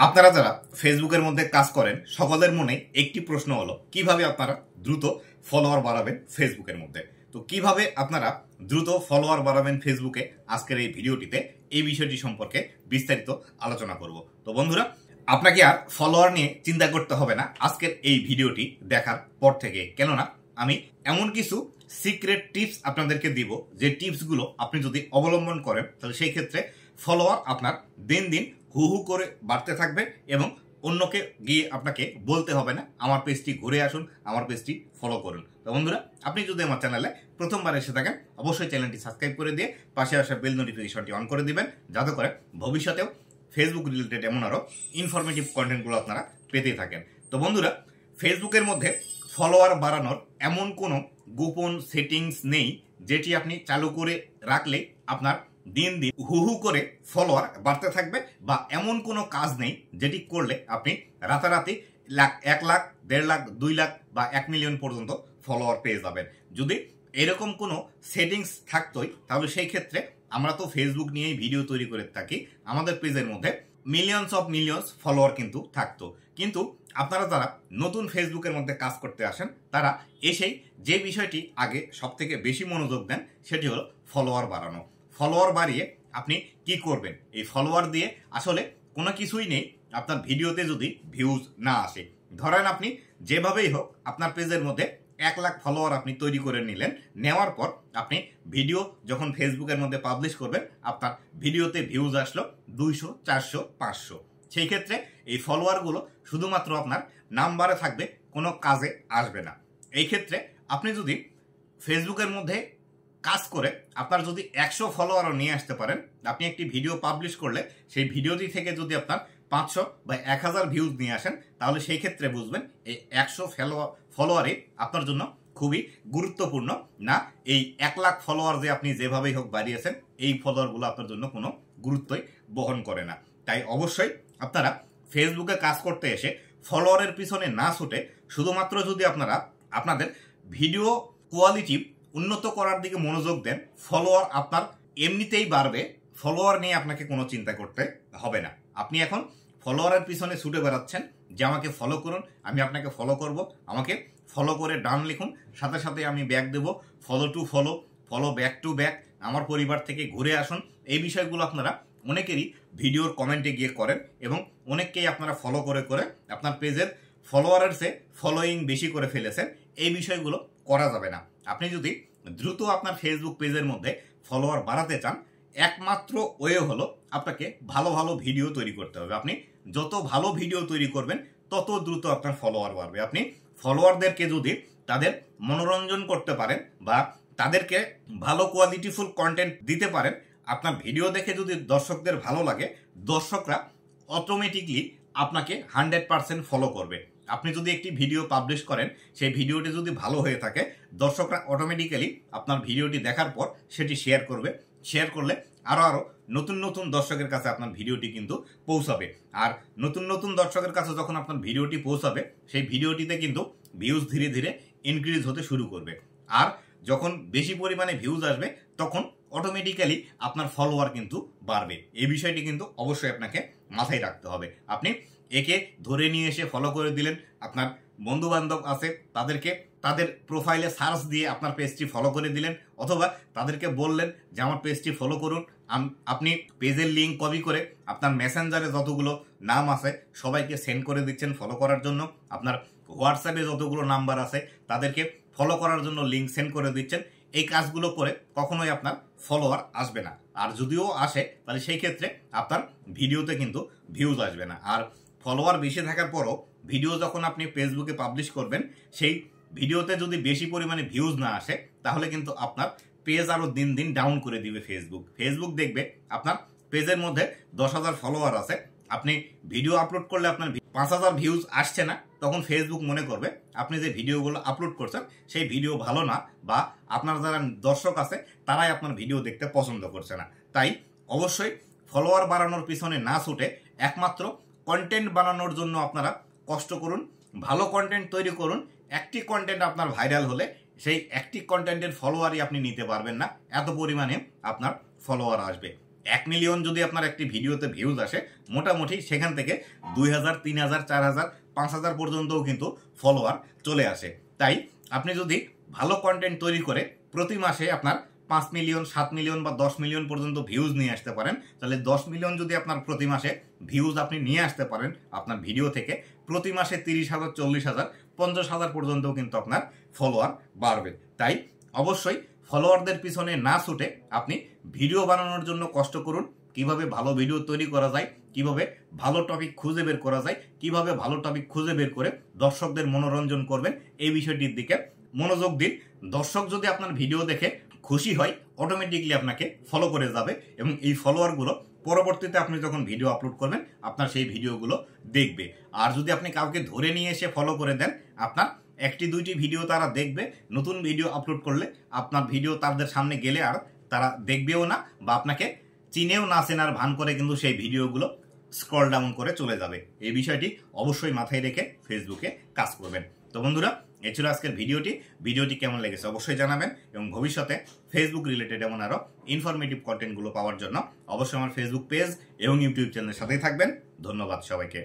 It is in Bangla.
আপনারা যারা ফেসবুকের মধ্যে কাজ করেন সকলের মনে একটি প্রশ্ন হলো কিভাবে আপনারা দ্রুত ফলোয়ার বাড়াবেন ফেসবুকের মধ্যে। তো কিভাবে আপনারা দ্রুত ফলোয়ার বাড়াবেন ফেসবুকে আজকের এই ভিডিওটিতে এই বিষয়টি সম্পর্কে বিস্তারিত আলোচনা করব। তো বন্ধুরা, আপনাকে আর ফলোয়ার নিয়ে চিন্তা করতে হবে না আজকের এই ভিডিওটি দেখার পর থেকে, কেননা আমি এমন কিছু সিক্রেট টিপস আপনাদেরকে দিব যে টিপসগুলো আপনি যদি অবলম্বন করেন তাহলে সেই ক্ষেত্রে ফলোয়ার আপনার দিন দিন হু হু করে বাড়তে থাকবে এবং অন্যকে গিয়ে আপনাকে বলতে হবে না আমার পেজটি ঘুরে আসুন, আমার পেজটি ফলো করুন। তো বন্ধুরা, আপনি যদি আমার চ্যানেলে প্রথমবার এসে থাকেন অবশ্যই চ্যানেলটি সাবস্ক্রাইব করে দিয়ে পাশে আসা বেল নোটিফিকেশনটি অন করে দিবেন, যাতে করে ভবিষ্যতেও ফেসবুক রিলেটেড এমন আরও ইনফরমেটিভ কন্টেন্টগুলো আপনারা পেতে থাকেন। তো বন্ধুরা, ফেসবুকের মধ্যে ফলোয়ার বাড়ানোর এমন কোনো গোপন সেটিংস নেই যেটি আপনি চালু করে রাখলে আপনার দিন দিন হু হু করে ফলোয়ার বাড়তে থাকবে, বা এমন কোনো কাজ নেই যেটি করলে আপনি রাতারাতি 1 লাখ, 1.5 লাখ, 2 লাখ বা 1 মিলিয়ন পর্যন্ত ফলোয়ার পেয়ে যাবেন। যদি এরকম কোনো সেটিংস থাকতোই তাহলে সেই ক্ষেত্রে আমরা তো ফেসবুক নিয়েই ভিডিও তৈরি করে থাকি, আমাদের পেজের মধ্যে মিলিয়ন্স ফলোয়ার কিন্তু থাকতো। কিন্তু আপনারা যারা নতুন ফেসবুকের মধ্যে কাজ করতে আসেন তারা এসেই যে বিষয়টি আগে সব থেকে বেশি মনোযোগ দেন সেটি হলো ফলোয়ার বাড়ানো। ফলোয়ার বাড়িয়ে আপনি কি করবেন? এই ফলোয়ার দিয়ে আসলে কোনো কিছুই নেই আপনার ভিডিওতে যদি ভিউজ না আসে। ধরেন আপনি যেভাবেই হোক আপনার পেজের মধ্যে 1 লাখ ফলোয়ার আপনি তৈরি করে নিলেন, নেওয়ার পর আপনি ভিডিও যখন ফেসবুকের মধ্যে পাবলিশ করবেন আপনার ভিডিওতে ভিউজ আসলো 200, 400, 500। সেই ক্ষেত্রে এই ফলোয়ারগুলো শুধুমাত্র আপনার নাম্বারে থাকবে, কোনো কাজে আসবে না। এই ক্ষেত্রে আপনি যদি ফেসবুকের মধ্যে কাজ করে আপনার যদি 100 ফলোয়ারও নিয়ে আসতে পারেন, আপনি একটি ভিডিও পাবলিশ করলে সেই ভিডিওটি থেকে যদি আপনার 500 বা 1000 ভিউজ নিয়ে আসেন তাহলে সেই ক্ষেত্রে বুঝবেন এই 100 ফলোয়ারই আপনার জন্য খুবই গুরুত্বপূর্ণ না। এই 1 লাখ ফলোয়ার যে আপনি যেভাবেই হোক বাড়িয়েছেন এই ফলোয়ারগুলো আপনার জন্য কোনো গুরুত্বই বহন করে না। তাই অবশ্যই আপনারা ফেসবুকে কাজ করতে এসে ফলোয়ারের পিছনে না ছুটে শুধুমাত্র যদি আপনারা আপনাদের ভিডিও কোয়ালিটি উন্নত করার দিকে মনোযোগ দেন, ফলোয়ার আপনার এমনিতেই বাড়বে। ফলোয়ার নিয়ে আপনাকে কোনো চিন্তা করতে হবে না। আপনি এখন ফলোয়ারের পিছনে ছুটে বেড়াচ্ছেন যে আমাকে ফলো করুন, আমি আপনাকে ফলো করব, আমাকে ফলো করে ডান লিখুন, সাথে সাথে আমি ব্যাক দেব, follow to follow, follow back to back, আমার পরিবার থেকে ঘুরে আসুন। এই বিষয়গুলো আপনারা অনেকেরই ভিডিওর কমেন্টে গিয়ে করেন এবং অনেককেই আপনারা ফলো করে করে আপনার পেজের ফলোয়ারের চেয়ে ফলোয়িং বেশি করে ফেলেছেন। এই বিষয়গুলো করা যাবে না। আপনি যদি দ্রুত আপনার ফেসবুক পেজের মধ্যে ফলোয়ার বাড়াতে চান, একমাত্র ওয়ে হলো আপনাকে ভালো ভালো ভিডিও তৈরি করতে হবে। আপনি যত ভালো ভিডিও তৈরি করবেন তত দ্রুত আপনার ফলোয়ার বাড়বে। আপনি ফলোয়ারদেরকে যদি তাদের মনোরঞ্জন করতে পারেন বা তাদেরকে ভালো কোয়ালিটিফুল কন্টেন্ট দিতে পারেন, আপনার ভিডিও দেখে যদি দর্শকদের ভালো লাগে, দর্শকরা অটোমেটিকলি আপনাকে 100% ফলো করবে। আপনি যদি একটি ভিডিও পাবলিশ করেন, সেই ভিডিওটি যদি ভালো হয়ে থাকে, দর্শকরা অটোমেটিক্যালি আপনার ভিডিওটি দেখার পর সেটি শেয়ার করবে। শেয়ার করলে আরও নতুন নতুন দর্শকের কাছে আপনার ভিডিওটি কিন্তু পৌঁছাবে। আর নতুন নতুন দর্শকের কাছে যখন আপনার ভিডিওটি পৌঁছাবে সেই ভিডিওটিতে কিন্তু ভিউজ ধীরে ধীরে ইনক্রিজ হতে শুরু করবে। আর যখন বেশি পরিমাণে ভিউজ আসবে তখন অটোমেটিক্যালি আপনার ফলোয়ার কিন্তু বাড়বে। এই বিষয়টি কিন্তু অবশ্যই আপনাকে মাথায় রাখতে হবে। আপনি একে ধরে নিয়ে এসে ফলো করে দিলেন, আপনার বন্ধু বান্ধব আছে তাদেরকে তাদের প্রোফাইলে সার্চ দিয়ে আপনার পেজটি ফলো করে দিলেন, অথবা তাদেরকে বললেন যে আমার পেজটি ফলো করুন। আপনি পেজের লিঙ্ক কপি করে আপনার মেসেঞ্জারে যতগুলো নাম আছে সবাইকে সেন্ড করে দিচ্ছেন ফলো করার জন্য। আপনার হোয়াটসঅ্যাপে যতগুলো নাম্বার আছে তাদেরকে ফলো করার জন্য লিঙ্ক সেন্ড করে দিচ্ছেন। এই কাজগুলো করে কখনোই আপনার ফলোয়ার আসবে না। আর যদিও আসে তাহলে সেই ক্ষেত্রে আপনার ভিডিওতে কিন্তু ভিউজ আসবে না। আর ফলোয়ার বেশি থাকার পরও ভিডিও যখন আপনি ফেসবুকে পাবলিশ করবেন, সেই ভিডিওতে যদি বেশি পরিমাণে ভিউজ না আসে তাহলে কিন্তু আপনার পেজ আরও দিন দিন ডাউন করে দিবে ফেসবুক দেখবে আপনার পেজের মধ্যে 10,000 ফলোয়ার আছে, আপনি ভিডিও আপলোড করলে আপনার 5,000 ভিউজ আসছে না, তখন ফেসবুক মনে করবে আপনি যে ভিডিওগুলো আপলোড করছেন সেই ভিডিও ভালো না, বা আপনার যারা দর্শক আছে তারাই আপনার ভিডিও দেখতে পছন্দ করছে না। তাই অবশ্যই ফলোয়ার বাড়ানোর পিছনে না ছুটে একমাত্র কন্টেন্ট বানানোর জন্য আপনারা কষ্ট করুন, ভালো কন্টেন্ট তৈরি করুন। একটি কন্টেন্ট আপনার ভাইরাল হলে সেই একটি কন্টেন্টের ফলোয়ারই আপনি নিতে পারবেন না, এত পরিমাণে আপনার ফলোয়ার আসবে। 1 মিলিয়ন যদি আপনার একটি ভিডিওতে ভিউজ আসে, মোটামুটি সেখান থেকে 2000, 3000, 4000, 5000 পর্যন্তও কিন্তু ফলোয়ার চলে আসে। তাই আপনি যদি ভালো কন্টেন্ট তৈরি করে প্রতি মাসে আপনার 5 মিলিয়ন, 7 মিলিয়ন বা 10 মিলিয়ন পর্যন্ত ভিউজ নিয়ে আসতে পারেন, তাহলে 10 মিলিয়ন যদি আপনার প্রতি মাসে ভিউজ আপনি নিয়ে আসতে পারেন আপনার ভিডিও থেকে, প্রতি মাসে 30,000, 40,000, 50,000 পর্যন্ত কিন্তু আপনার ফলোয়ার বাড়বে। তাই অবশ্যই ফলোয়ারদের পিছনে না ছুটে আপনি ভিডিও বানানোর জন্য কষ্ট করুন। কিভাবে ভালো ভিডিও তৈরি করা যায়, কিভাবে ভালো টপিক খুঁজে বের করা যায়, কিভাবে ভালো টপিক খুঁজে বের করে দর্শকদের মনোরঞ্জন করবেন, এই বিষয়টির দিকে মনোযোগ দিন। দর্শক যদি আপনার ভিডিও দেখে খুশি হয়, অটোমেটিকলি আপনাকে ফলো করে যাবে এবং এই ফলোয়ারগুলো পরবর্তীতে আপনি যখন ভিডিও আপলোড করবেন আপনার সেই ভিডিওগুলো দেখবে। আর যদি আপনি কাউকে ধরে নিয়ে এসে ফলো করে দেন, আপনার 1-2টি ভিডিও তারা দেখবে, নতুন ভিডিও আপলোড করলে আপনার ভিডিও তাদের সামনে গেলে আর তারা দেখবেও না বা আপনাকে চিনেও না চেনার ভান করে কিন্তু সেই ভিডিওগুলো স্ক্রল ডাউন করে চলে যাবে। এই বিষয়টি অবশ্যই মাথায় রেখে ফেসবুকে কাজ করবেন। তো বন্ধুরা, এই ছিল আজকের ভিডিওটি কেমন লেগেছে অবশ্যই জানাবেন এবং ভবিষ্যতে ফেসবুক রিলেটেড এমন আরো ইনফরমেটিভ কন্টেন্টগুলো পাওয়ার জন্য অবশ্যই আমার ফেসবুক পেজ এবং ইউটিউব চ্যানেলের সাথেই থাকবেন। ধন্যবাদ সবাইকে।